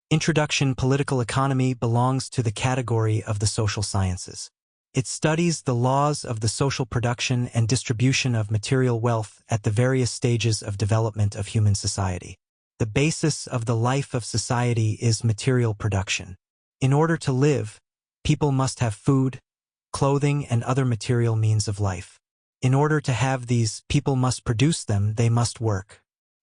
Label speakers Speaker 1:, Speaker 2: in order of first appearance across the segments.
Speaker 1: Introduction. Political economy belongs to the category of the social sciences. It studies the laws of the social production and distribution of material wealth at the various stages of development of human society. The basis of the life of society is material production. In order to live, people must have food, clothing, and other material means of life. In order to have these, people must produce them, they must work.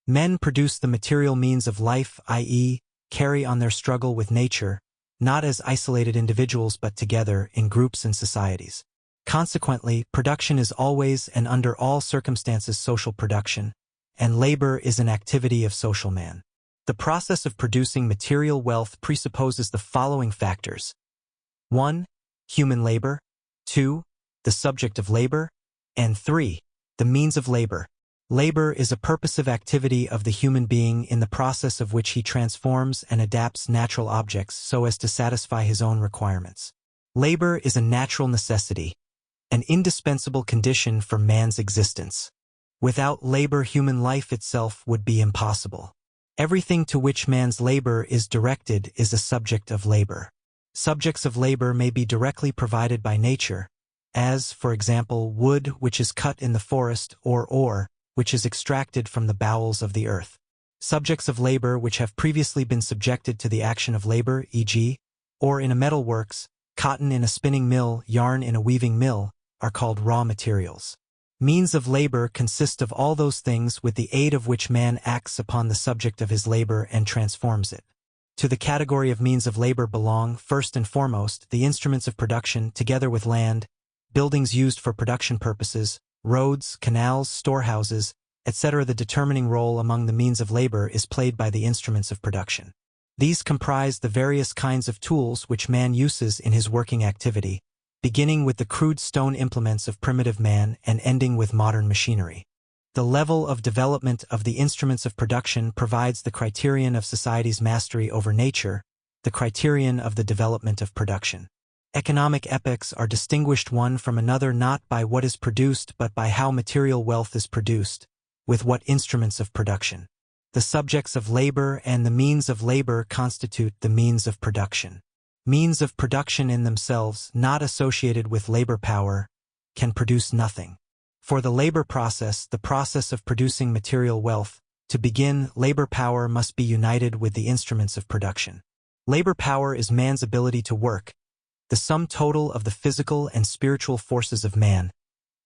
Speaker 1: Men produce the material means of life, i.e., carry on their struggle with nature, not as isolated individuals but together in groups and societies. Consequently, production is always and under all circumstances social production, and labor is an activity of social man. The process of producing material wealth presupposes the following factors. 1. Human labor. 2. The subject of labor. And 3. The means of labor. Labor is a purposive activity of the human being in the process of which he transforms and adapts natural objects so as to satisfy his own requirements. Labor is a natural necessity, an indispensable condition for man's existence. Without labor, human life itself would be impossible. Everything to which man's labor is directed is a subject of labor. Subjects of labor may be directly provided by nature, as, for example, wood which is cut in the forest, or ore which is extracted from the bowels of the earth. Subjects of labor which have previously been subjected to the action of labor, e.g., ore in a metal works, cotton in a spinning mill, yarn in a weaving mill, are called raw materials. Means of labor consist of all those things with the aid of which man acts upon the subject of his labor and transforms it. To the category of means of labor belong, first and foremost, the instruments of production, together with land, buildings used for production purposes, roads, canals, storehouses, etc. The determining role among the means of labor is played by the instruments of production. These comprise the various kinds of tools which man uses in his working activity, beginning with the crude stone implements of primitive man and ending with modern machinery. The level of development of the instruments of production provides the criterion of society's mastery over nature, the criterion of the development of production. Economic epochs are distinguished one from another not by what is produced but by how material wealth is produced, with what instruments of production. The subjects of labor and the means of labor constitute the means of production. Means of production in themselves, not associated with labor power, can produce nothing. For the labor process, the process of producing material wealth, to begin, labor power must be united with the instruments of production. Labor power is man's ability to work, the sum total of the physical and spiritual forces of man,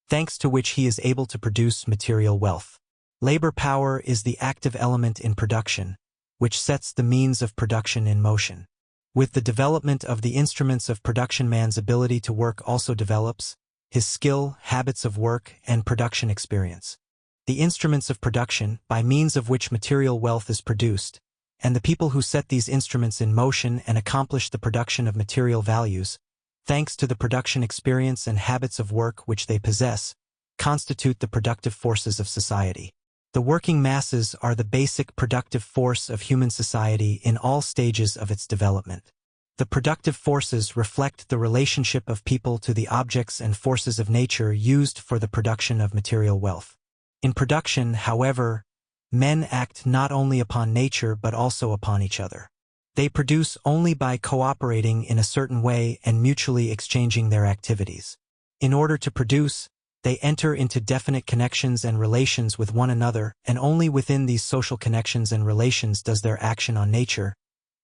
Speaker 1: thanks to which he is able to produce material wealth. Labor power is the active element in production, which sets the means of production in motion. With the development of the instruments of production, man's ability to work also develops, his skill, habits of work, and production experience. The instruments of production, by means of which material wealth is produced, and the people who set these instruments in motion and accomplish the production of material values, thanks to the production experience and habits of work which they possess, constitute the productive forces of society. The working masses are the basic productive force of human society in all stages of its development. The productive forces reflect the relationship of people to the objects and forces of nature used for the production of material wealth. In production, however, men act not only upon nature but also upon each other. They produce only by cooperating in a certain way and mutually exchanging their activities. In order to produce, they enter into definite connections and relations with one another, and only within these social connections and relations does their action on nature,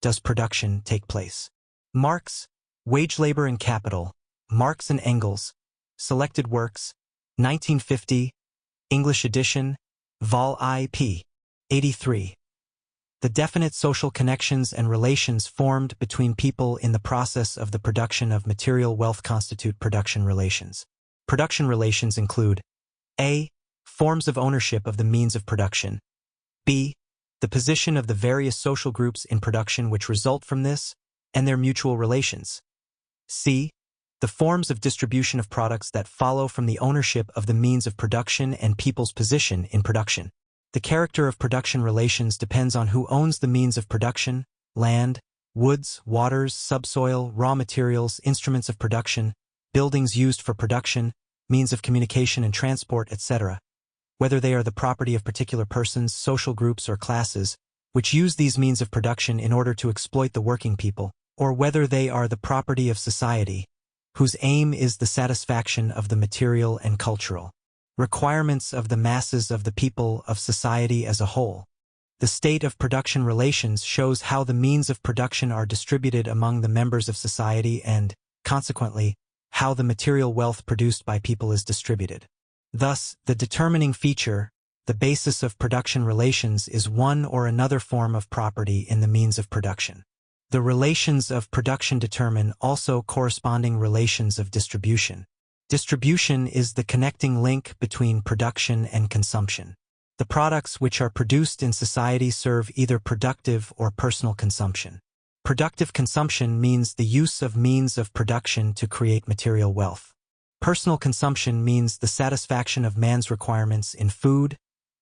Speaker 1: does production take place. Marx, Wage Labor and Capital, Marx and Engels, Selected Works, 1950, English edition, Vol. I. p. 83. The definite social connections and relations formed between people in the process of the production of material wealth constitute production relations. Production relations include a. Forms of ownership of the means of production, b. The position of the various social groups in production which result from this, and their mutual relations, c. The forms of distribution of products that follow from the ownership of the means of production and people's position in production. The character of production relations depends on who owns the means of production, land, woods, waters, subsoil, raw materials, instruments of production, buildings used for production, means of communication and transport, etc. Whether they are the property of particular persons, social groups, or classes, which use these means of production in order to exploit the working people, or whether they are the property of society, whose aim is the satisfaction of the material and cultural requirements of the masses of the people of society as a whole. The state of production relations shows how the means of production are distributed among the members of society and, consequently, how the material wealth produced by people is distributed. Thus, the determining feature, the basis of production relations, is one or another form of property in the means of production. The relations of production determine also corresponding relations of distribution. Distribution is the connecting link between production and consumption. The products which are produced in society serve either productive or personal consumption. Productive consumption means the use of means of production to create material wealth. Personal consumption means the satisfaction of man's requirements in food,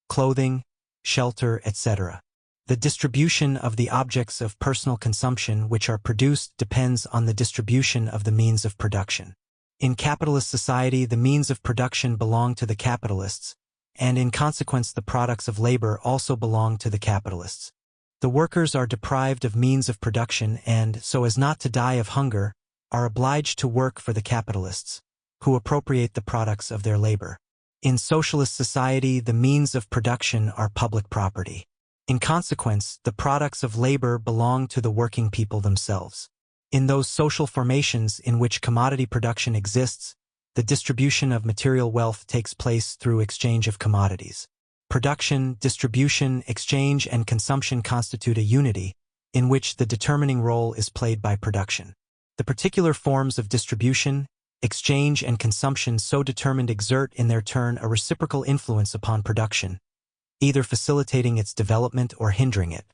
Speaker 1: clothing, shelter, etc. The distribution of the objects of personal consumption which are produced depends on the distribution of the means of production. In capitalist society, the means of production belong to the capitalists, and in consequence the products of labor also belong to the capitalists. The workers are deprived of means of production and, so as not to die of hunger, are obliged to work for the capitalists, who appropriate the products of their labor. In socialist society, the means of production are public property. In consequence, the products of labor belong to the working people themselves. In those social formations in which commodity production exists, the distribution of material wealth takes place through exchange of commodities. Production, distribution, exchange, and consumption constitute a unity, in which the determining role is played by production. The particular forms of distribution, exchange, and consumption so determined exert in their turn a reciprocal influence upon production, either facilitating its development or hindering it.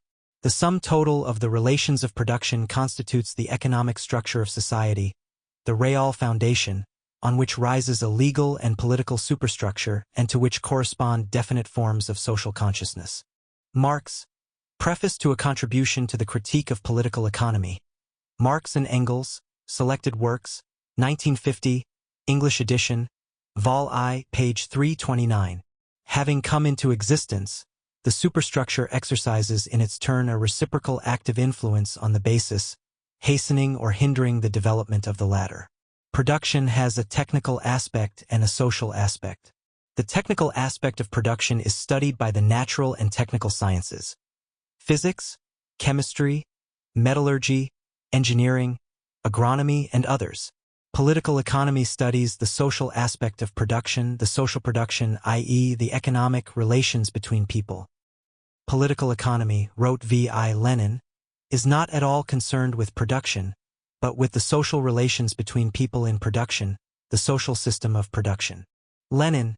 Speaker 1: The sum total of the relations of production constitutes the economic structure of society, the real foundation, on which rises a legal and political superstructure and to which correspond definite forms of social consciousness. Marx, Preface to a Contribution to the Critique of Political Economy. Marx and Engels, Selected Works, 1950, English edition, Vol I, page 329. Having come into existence, the superstructure exercises in its turn a reciprocal active influence on the basis, hastening or hindering the development of the latter. Production has a technical aspect and a social aspect. The technical aspect of production is studied by the natural and technical sciences, physics, chemistry, metallurgy, engineering, agronomy, and others. Political economy studies the social aspect of production, the social production, i.e., the economic relations between people. Political economy, wrote V.I. Lenin, is not at all concerned with production, but with the social relations between people in production, the social system of production. Lenin,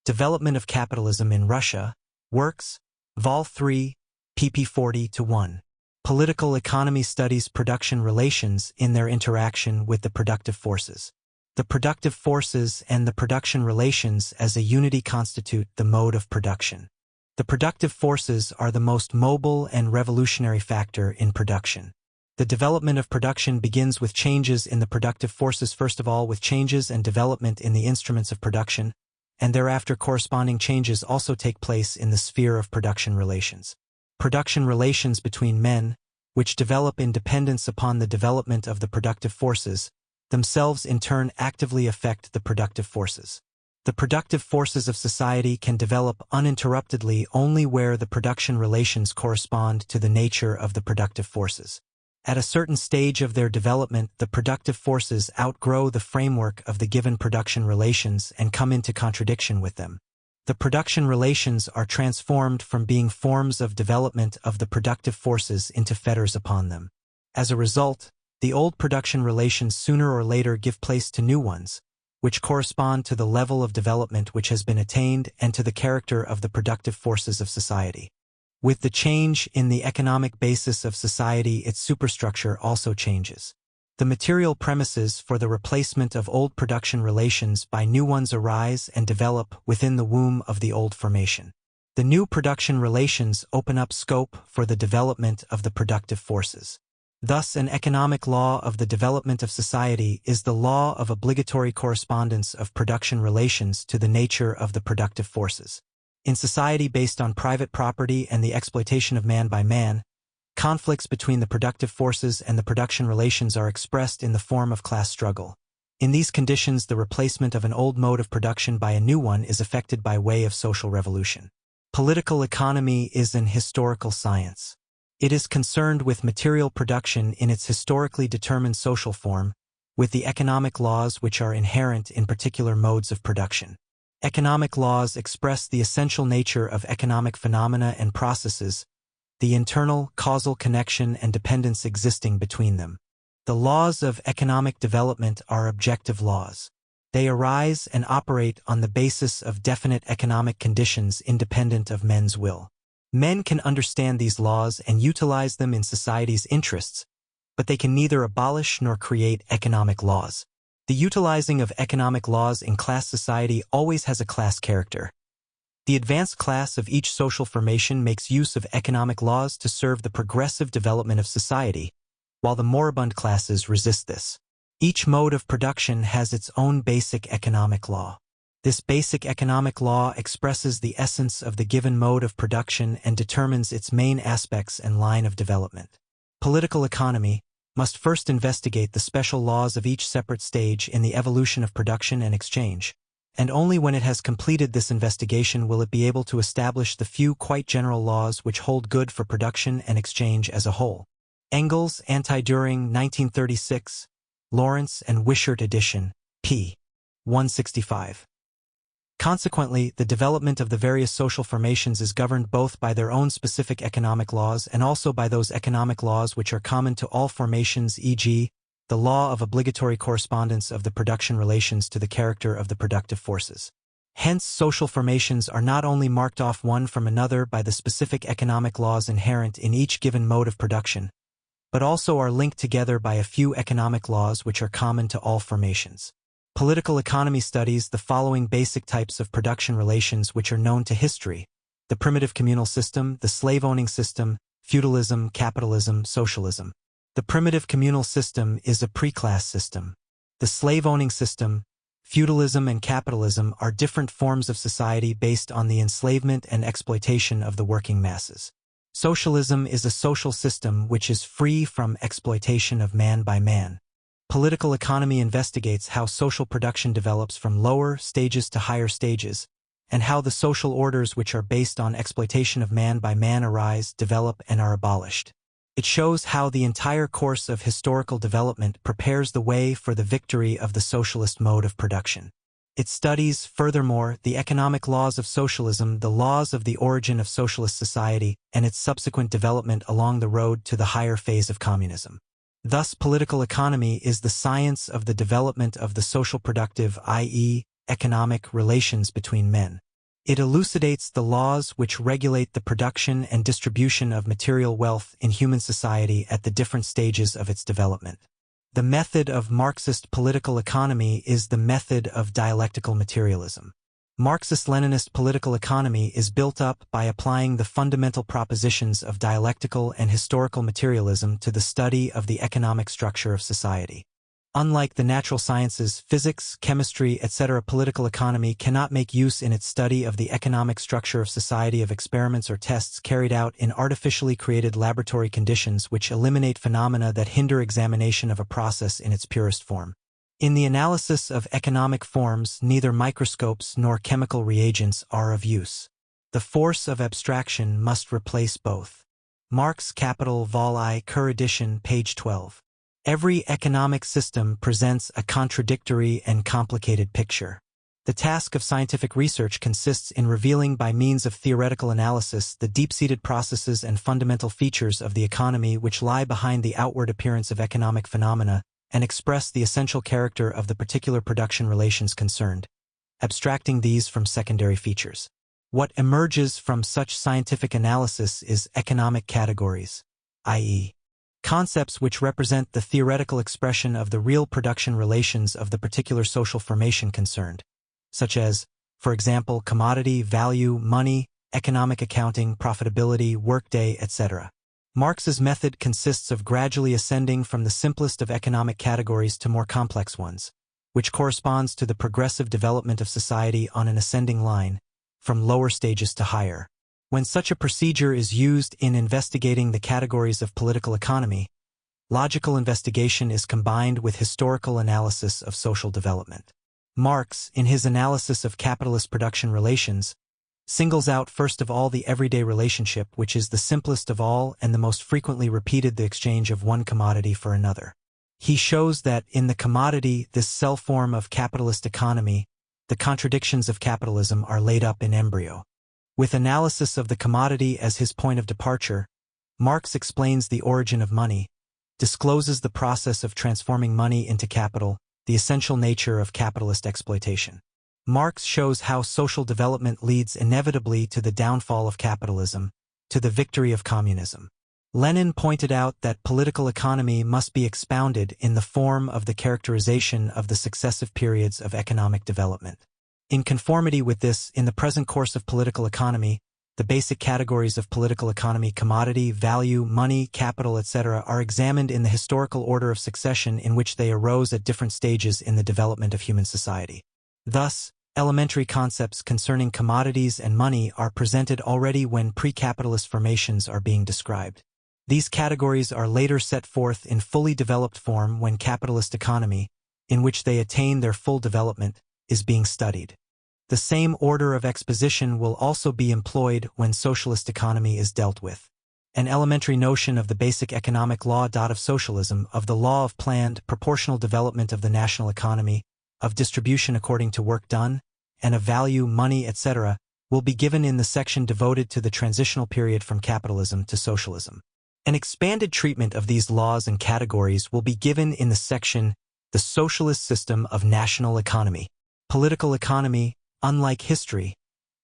Speaker 1: Development of Capitalism in Russia, Works, Vol. 3, pp. 40-1. Political economy studies production relations in their interaction with the productive forces. The productive forces and the production relations as a unity constitute the mode of production. The productive forces are the most mobile and revolutionary factor in production. The development of production begins with changes in the productive forces, first of all with changes and development in the instruments of production, and thereafter corresponding changes also take place in the sphere of production relations. Production relations between men, which develop in dependence upon the development of the productive forces, themselves in turn actively affect the productive forces. The productive forces of society can develop uninterruptedly only where the production relations correspond to the nature of the productive forces. At a certain stage of their development, the productive forces outgrow the framework of the given production relations and come into contradiction with them. The production relations are transformed from being forms of development of the productive forces into fetters upon them. As a result, the old production relations sooner or later give place to new ones, which correspond to the level of development which has been attained and to the character of the productive forces of society. With the change in the economic basis of society, its superstructure also changes. The material premises for the replacement of old production relations by new ones arise and develop within the womb of the old formation. The new production relations open up scope for the development of the productive forces. Thus, an economic law of the development of society is the law of obligatory correspondence of production relations to the nature of the productive forces. In society based on private property and the exploitation of man by man, conflicts between the productive forces and the production relations are expressed in the form of class struggle. In these conditions, the replacement of an old mode of production by a new one is effected by way of social revolution. Political economy is an historical science. It is concerned with material production in its historically determined social form, with the economic laws which are inherent in particular modes of production. Economic laws express the essential nature of economic phenomena and processes, the internal causal connection and dependence existing between them. The laws of economic development are objective laws. They arise and operate on the basis of definite economic conditions independent of men's will. Men can understand these laws and utilize them in society's interests, but they can neither abolish nor create economic laws. The utilizing of economic laws in class society always has a class character. The advanced class of each social formation makes use of economic laws to serve the progressive development of society, while the moribund classes resist this. Each mode of production has its own basic economic law. This basic economic law expresses the essence of the given mode of production and determines its main aspects and line of development. Political economy must first investigate the special laws of each separate stage in the evolution of production and exchange, and only when it has completed this investigation will it be able to establish the few quite general laws which hold good for production and exchange as a whole. Engels, Anti-Düring, 1936, Lawrence and Wishart edition, p. 165. Consequently, the development of the various social formations is governed both by their own specific economic laws and also by those economic laws which are common to all formations, e.g., the law of obligatory correspondence of the production relations to the character of the productive forces. Hence, social formations are not only marked off one from another by the specific economic laws inherent in each given mode of production, but also are linked together by a few economic laws which are common to all formations. Political economy studies the following basic types of production relations which are known to history: the primitive communal system, the slave-owning system, feudalism, capitalism, socialism. The primitive communal system is a pre-class system. The slave-owning system, feudalism, and capitalism are different forms of society based on the enslavement and exploitation of the working masses. Socialism is a social system which is free from exploitation of man by man. Political economy investigates how social production develops from lower stages to higher stages, and how the social orders which are based on exploitation of man by man arise, develop, and are abolished. It shows how the entire course of historical development prepares the way for the victory of the socialist mode of production. It studies, furthermore, the economic laws of socialism, the laws of the origin of socialist society, and its subsequent development along the road to the higher phase of communism. Thus, political economy is the science of the development of the social productive, i.e., economic relations between men. It elucidates the laws which regulate the production and distribution of material wealth in human society at the different stages of its development. The method of Marxist political economy is the method of dialectical materialism. Marxist-Leninist political economy is built up by applying the fundamental propositions of dialectical and historical materialism to the study of the economic structure of society. Unlike the natural sciences, physics, chemistry, etc., political economy cannot make use in its study of the economic structure of society of experiments or tests carried out in artificially created laboratory conditions which eliminate phenomena that hinder examination of a process in its purest form. In the analysis of economic forms, neither microscopes nor chemical reagents are of use. The force of abstraction must replace both. Marx, Capital, Vol I, Kerr edition, page 12. Every economic system presents a contradictory and complicated picture. The task of scientific research consists in revealing by means of theoretical analysis the deep-seated processes and fundamental features of the economy which lie behind the outward appearance of economic phenomena and express the essential character of the particular production relations concerned, abstracting these from secondary features. What emerges from such scientific analysis is economic categories, i.e., concepts which represent the theoretical expression of the real production relations of the particular social formation concerned, such as, for example, commodity, value, money, economic accounting, profitability, workday, etc. Marx's method consists of gradually ascending from the simplest of economic categories to more complex ones, which corresponds to the progressive development of society on an ascending line, from lower stages to higher. When such a procedure is used in investigating the categories of political economy, logical investigation is combined with historical analysis of social development. Marx, in his analysis of capitalist production relations, singles out first of all the everyday relationship, which is the simplest of all and the most frequently repeated, the exchange of one commodity for another. He shows that in the commodity, this cell form of capitalist economy, the contradictions of capitalism are laid up in embryo. With analysis of the commodity as his point of departure, Marx explains the origin of money, discloses the process of transforming money into capital, the essential nature of capitalist exploitation. Marx shows how social development leads inevitably to the downfall of capitalism, to the victory of communism. Lenin pointed out that political economy must be expounded in the form of the characterization of the successive periods of economic development. In conformity with this, in the present course of political economy, the basic categories of political economy, commodity, value, money, capital, etc., are examined in the historical order of succession in which they arose at different stages in the development of human society. Thus, elementary concepts concerning commodities and money are presented already when pre-capitalist formations are being described. These categories are later set forth in fully developed form when capitalist economy, in which they attain their full development, is being studied. The same order of exposition will also be employed when socialist economy is dealt with. An elementary notion of the basic economic law of socialism, of the law of planned, proportional development of the national economy, of distribution according to work done, and of value, money, etc., will be given in the section devoted to the transitional period from capitalism to socialism. An expanded treatment of these laws and categories will be given in the section The Socialist System of National Economy. Political economy, unlike history,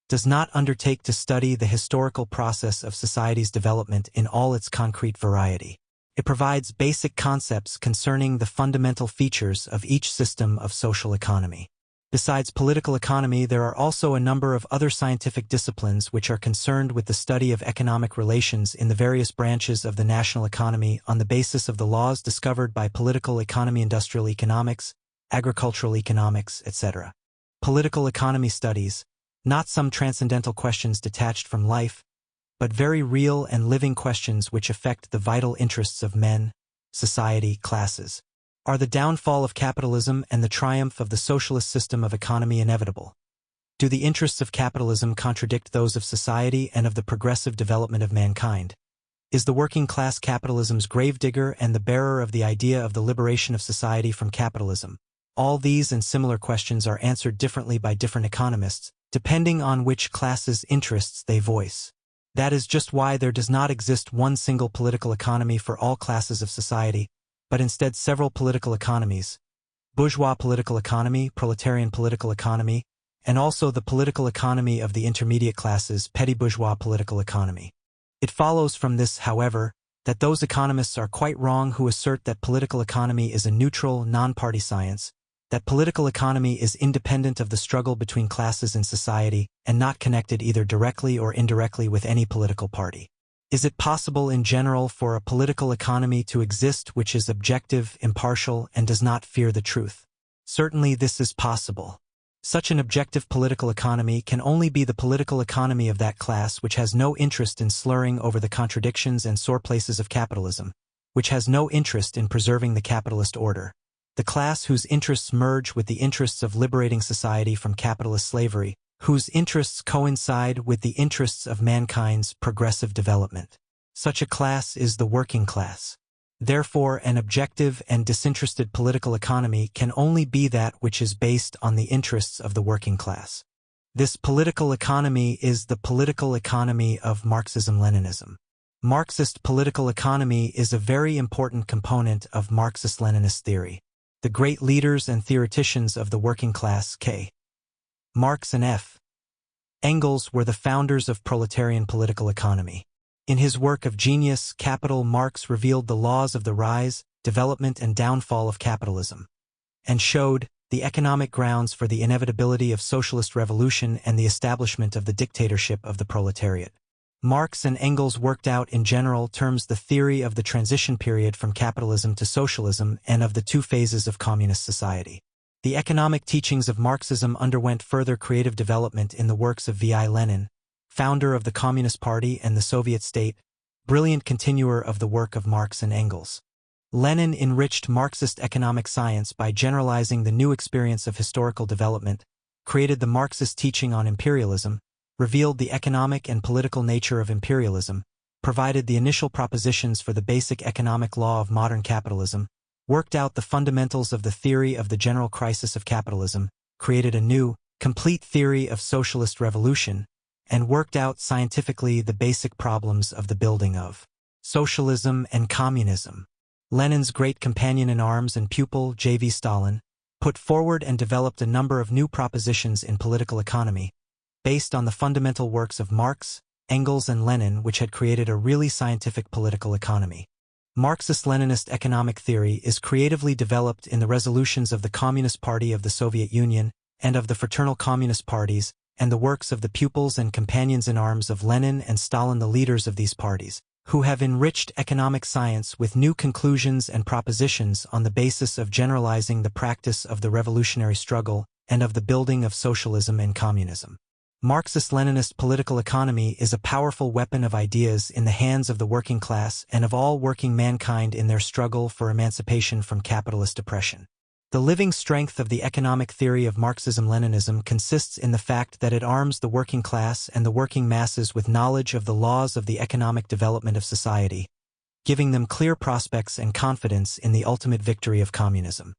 Speaker 1: does not undertake to study the historical process of society's development in all its concrete variety. It provides basic concepts concerning the fundamental features of each system of social economy. Besides political economy, there are also a number of other scientific disciplines which are concerned with the study of economic relations in the various branches of the national economy on the basis of the laws discovered by political economy, industrial economics, agricultural economics, etc. Political economy studies, not some transcendental questions detached from life, but very real and living questions which affect the vital interests of men, society, classes. Are the downfall of capitalism and the triumph of the socialist system of economy inevitable? Do the interests of capitalism contradict those of society and of the progressive development of mankind? Is the working class capitalism's gravedigger and the bearer of the idea of the liberation of society from capitalism? All these and similar questions are answered differently by different economists, depending on which class's interests they voice. That is just why there does not exist one single political economy for all classes of society, but instead several political economies: bourgeois political economy, proletarian political economy, and also the political economy of the intermediate classes, petty bourgeois political economy. It follows from this, however, that those economists are quite wrong who assert that political economy is a neutral, non-party science, that political economy is independent of the struggle between classes in society and not connected either directly or indirectly with any political party. Is it possible in general for a political economy to exist which is objective, impartial, and does not fear the truth? Certainly this is possible. Such an objective political economy can only be the political economy of that class which has no interest in slurring over the contradictions and sore places of capitalism, which has no interest in preserving the capitalist order. The class whose interests merge with the interests of liberating society from capitalist slavery, whose interests coincide with the interests of mankind's progressive development. Such a class is the working class. Therefore, an objective and disinterested political economy can only be that which is based on the interests of the working class. This political economy is the political economy of Marxism-Leninism. Marxist political economy is a very important component of Marxist-Leninist theory. The great leaders and theoreticians of the working class, K. Marx and F. Engels, were the founders of proletarian political economy. In his work of Genius, Capital, Marx revealed the laws of the rise, development, and downfall of capitalism, and showed the economic grounds for the inevitability of socialist revolution and the establishment of the dictatorship of the proletariat. Marx and Engels worked out in general terms the theory of the transition period from capitalism to socialism and of the two phases of communist society. The economic teachings of Marxism underwent further creative development in the works of V.I. Lenin, founder of the Communist Party and the Soviet state, brilliant continuer of the work of Marx and Engels. Lenin enriched Marxist economic science by generalizing the new experience of historical development, created the Marxist teaching on imperialism, revealed the economic and political nature of imperialism, provided the initial propositions for the basic economic law of modern capitalism, worked out the fundamentals of the theory of the general crisis of capitalism, created a new, complete theory of socialist revolution, and worked out scientifically the basic problems of the building of socialism and communism. Lenin's great companion in arms and pupil, J.V. Stalin, put forward and developed a number of new propositions in political economy, based on the fundamental works of Marx, Engels, and Lenin, which had created a really scientific political economy. Marxist-Leninist economic theory is creatively developed in the resolutions of the Communist Party of the Soviet Union and of the fraternal communist parties, and the works of the pupils and companions in arms of Lenin and Stalin, the leaders of these parties, who have enriched economic science with new conclusions and propositions on the basis of generalizing the practice of the revolutionary struggle and of the building of socialism and communism. Marxist-Leninist political economy is a powerful weapon of ideas in the hands of the working class and of all working mankind in their struggle for emancipation from capitalist oppression. The living strength of the economic theory of Marxism-Leninism consists in the fact that it arms the working class and the working masses with knowledge of the laws of the economic development of society, giving them clear prospects and confidence in the ultimate victory of communism.